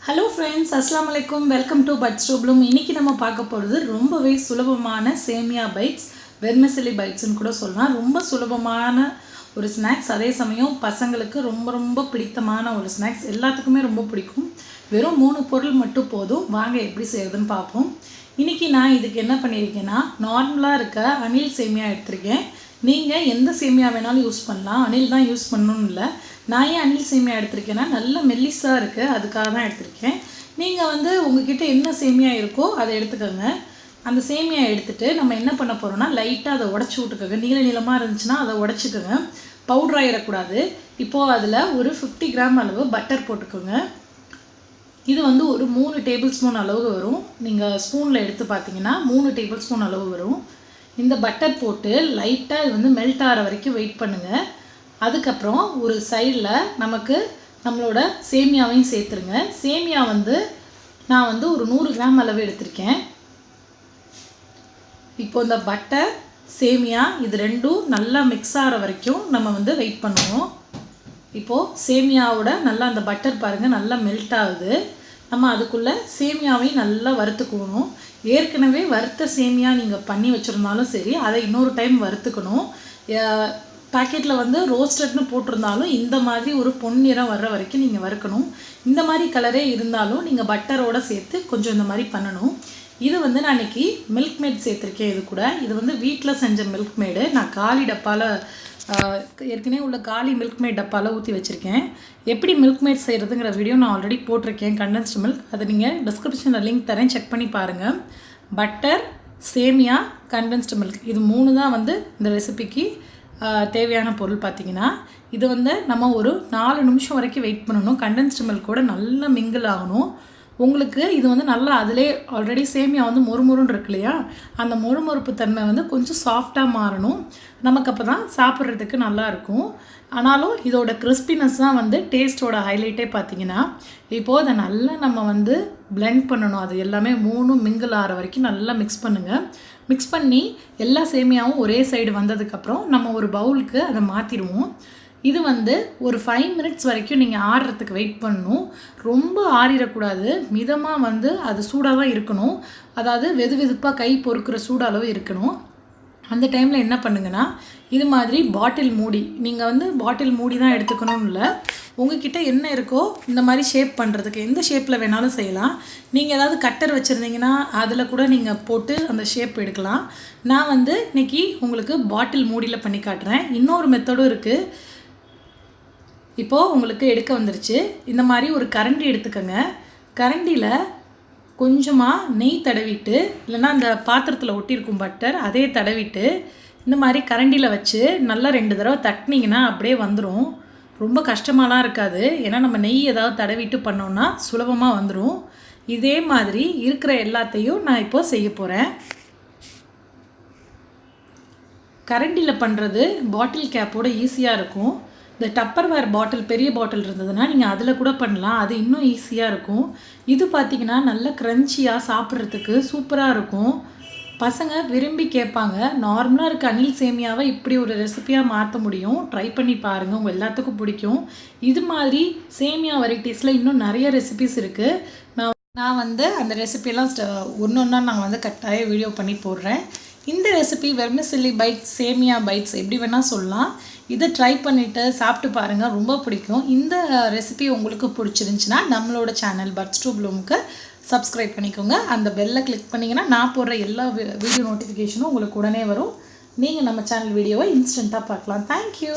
Hello friends, Assalamu alaikum. Welcome to Buds to Bloom. இன்னைக்கு நம்ம பார்க்க போறது ரொம்பவே சுலபமான Semiya Bytes, Vermicelli Bytes ன்னு கூட சொல்லலாம். ரொம்ப சுலபமான ஒரு ஸ்நாக்ஸ், அதே சமயம் பசங்களுக்கு ரொம்ப பிடித்தமான ஒரு ஸ்நாக்ஸ். எல்லாத்துக்குமே ரொம்ப பிடிக்கும். வெறும் 3 பொருள் மட்டும் போதும். வாங்க எப்படி செய்யறதுன்னு பாப்போம். இன்னைக்கு நான் இதுக்கு என்ன பண்ணிருக்கேன்னா, நார்மலா இருக்க அணில் சேமியா எடுத்துர்க்கேன். நீங்க எந்த சேமியா வேணாலும் யூஸ் பண்ணலாம். அணில் தான் யூஸ் பண்ணனும் இல்ல. நான் ஏன் அணில் சேமியா எடுத்துர்க்கேன்னா நல்ல மெல்லிசா இருக்கு, அதுக்காக தான் எடுத்துர்க்கேன். நீங்க வந்து உங்ககிட்ட என்ன சேமியா இருக்கோ அதை எடுத்துக்கங்க. அந்த சேமியா எடுத்துட்டு நம்ம என்ன பண்ண போறோம்னா லைட்டா அதை உடைச்சு விட்டுக்கங்க. நீளமா இருந்துச்சுனா அதை உடைச்சுக்கங்க. பவுடர் ஆயிர கூடாது. இப்போ அதுல ஒரு 50 கிராம் அளவு பட்டர் போட்டுக்கோங்க. இது வந்து ஒரு 3 டேபிள்ஸ்பூன் அளவு வரும். நீங்க ஸ்பூன்ல எடுத்து பாத்தீங்கன்னா 3 டேபிள்ஸ்பூன் அளவு வரும். இந்த பட்டர் போட்டு லைட்டா இது வந்து மெல்ட் ஆற வரைக்கும் வெயிட் பண்ணுங்க. அதுக்கு அப்புறம் ஒரு சைடுல நமக்கு நம்மளோட சேமியாவையும் சேர்த்துருங்க. சேமியா வந்து நான் வந்து ஒரு 100 கிராம் அளவு எடுத்துர்க்கேன். இப்போ இந்த பட்டர் சேமியா இது ரெண்டும் நல்லா மிக்ஸ் ஆற வரைக்கும் நம்ம வந்து வெயிட் பண்ணுவோம். இப்போ சேமியாவோட நல்லா அந்த பட்டர் பாருங்க நல்லா மெல்ட் ஆகுது. நம்ம அதுக்குள்ள சேமியாவையும் நல்லா வறுத்துக்கணும். ஏற்கனவே வறுத்த சேமியா நீங்க பண்ணி வச்சிருந்தாலும் சரி, அதை இன்னொரு டைம் வறுத்துக்கணும். பாக்கெட்ல வந்து ரோஸ்டட்னு போட்டுருந்தாலும் இந்த மாதிரி ஒரு பொன்னிறம் வர்ற வரைக்கும் நீங்க வறுக்கணும். இந்த மாதிரி கலரே இருந்தாலும் நீங்க பட்டரோட சேர்த்து கொஞ்சம் இந்த மாதிரி பண்ணனும். இது வந்து நான் இன்னைக்கு மில்க் மேட் சேர்த்திருக்கேன். இது கூட இது வந்து வீட்ல செஞ்ச மில்க் மேட். நான் காலி டப்பால ஏற்கனவே உள்ள காலி மில்க் மேட் டப்பால ஊத்தி வச்சிருக்கேன். எப்படி மில்க் மேட் செய்யறதுங்கற வீடியோ நான் ஆல்ரெடி போட்டுருக்கேன், கண்டென்ஸ்ட் மில்க். அதை நீங்க டிஸ்கிரிப்ஷன்ல லிங்க் தரேன், செக் பண்ணி பாருங்க. பட்டர், சேமியா, கண்டென்ஸ்ட் மில்க் இது மூணு தான் வந்து இந்த ரெசிபிக்கு தேவையான பொருள். பாத்தீங்கன்னா இது வந்து நம்ம ஒரு 4 நிமிஷம் வரைக்கும் வெயிட் பண்ணனும். கண்டென்ஸ்ட் மில்க் கூட நல்லா மிங்கிள் ஆகணும். உங்களுக்கு இது வந்து நல்லா அதிலே ஆல்ரெடி சேமியா வந்து மொறுமொறுன்னு இருக்குலையா, அந்த மொறுமொறுப்பு தன்மை வந்து கொஞ்சம் சாஃப்ட்டா மாறணும். நமக்கு அப்பதான் சாப்பிடுறதுக்கு நல்லா இருக்கும். ஆனாலும் இதோட கிறிஸ்பினஸ் தான் வந்து டேஸ்டோட ஹைலைட்டே. பாத்தீங்கன்னா இப்போ அத நல்லா நம்ம வந்து blend பண்ணனும். அது எல்லாமே மூணும் மிங்கிள் ஆற வரைக்கும் நல்லா mix பண்ணுங்க. mix பண்ணி எல்லா சேமியாவும் ஒரே சைடு வந்ததுக்கு அப்புறம் நம்ம ஒரு பவுலுக்கு அத மாத்திடுவோம். இது வந்து ஒரு 5 minutes வரைக்கும் நீங்க ஆறறதுக்கு வெயிட் பண்ணனும். ரொம்ப ஆறிர கூடாது. மிதமா வந்து அது சூடா தான் இருக்கணும். அதாவது வெதுவெதுப்பா கை பொறுக்குற சூடு அளவு இருக்கணும். அந்த டைம்ல என்ன பண்ணுங்கன்னா, இது மாதிரி பாட்டில் மூடி, நீங்க வந்து பாட்டில் மூடி தான் எடுத்துக்கணும் இல்ல. உங்ககிட்ட என்ன இருக்கோ இந்த மாதிரி ஷேப் பண்றதுக்கு எந்த ஷேப்ல வேணாலும் செய்யலாம். நீங்க ஏதாவது கட்டர் வச்சிருந்தீங்கன்னா அதுல கூட நீங்க போட்டு அந்த ஷேப் எடுக்கலாம். நான் வந்து இன்னைக்கு உங்களுக்கு பாட்டில் மூடில பண்ணி காட்றேன். இன்னொரு மெத்தடும் இருக்கு. இப்போ உங்களுக்கு எடுக்க வந்துருச்சு. இந்த மாதிரி ஒரு கரண்டி எடுத்துக்கங்க. கரண்டில கொஞ்சமா நெய் தடவிட்டு, இல்லனா அந்த பாத்திரத்துல ஒட்டி இருக்கும் பட்டர் அதே தடவிட்டு இந்த மாதிரி கரண்டில வச்சு நல்லா 2 தடவை தட்டினீங்கன்னா அப்படியே வந்துரும். ரொம்ப கஷ்டமாலாம் இருக்காது. ஏன்னா நம்ம நெய் ஏதாவது தடவிட்டு பண்ணோம்னா சுலபமா வந்துரும். இதே மாதிரி இருக்கிற எல்லாத்தையும் நான் இப்போ செய்ய போறேன். கரண்டில பண்றது பாட்டில் கேப்போட ஈஸியா இருக்கும். இந்த டப்பர்வேர் பாட்டில் பெரிய பாட்டில் இருந்ததுன்னா நீங்க அதுல கூட பண்ணலாம். அது இன்னும் ஈஸியா இருக்கும். இது பாத்தீங்கன்னா நல்ல கிரன்ச்சியா சாப்பிடுறதுக்கு சூப்பரா இருக்கும். பசங்க விரும்பி கேட்பாங்க. நார்மலா இருக்க அணில் சேமியாவை இப்படி ஒரு ரெசிபியா மாத்த முடியும். ட்ரை பண்ணி பாருங்க. உங்க எல்லாத்துக்கும் பிடிக்கும். இது மாதிரி சேமியா வெரைட்டிஸ்ல இன்னும் நிறைய ரெசிபீஸ் இருக்கு. நான் வந்து அந்த ரெசிபி எல்லாம் ஒண்ணொண்ணா நான் வந்து கட்டாய வீடியோ பண்ணி போடுறேன். இந்த ரெசிபி வெர்மிசெல்லி பைட்ஸ், சேமியா பைட்ஸ் எப்படி வேணா சொல்லலாம். இதை ட்ரை பண்ணிட்டு சாப்பிட்டு பாருங்க, ரொம்ப பிடிக்கும். இந்த ரெசிபி உங்களுக்கு பிடிச்சிருந்துச்சுனா நம்மளோட சேனல் பட்ஸ் டு ப்ளூம்க்கு சப்ஸ்கிரைப் பண்ணிக்கோங்க. அந்த பெல்ல கிளிக் பண்ணீங்கன்னா நான் போடுற எல்லா வீடியோ நோட்டிஃபிகேஷனும் உங்களுக்கு உடனே வரும். நீங்க நம்ம சேனல் வீடியோவை இன்ஸ்டன்ட்டா பார்க்கலாம். Thank you.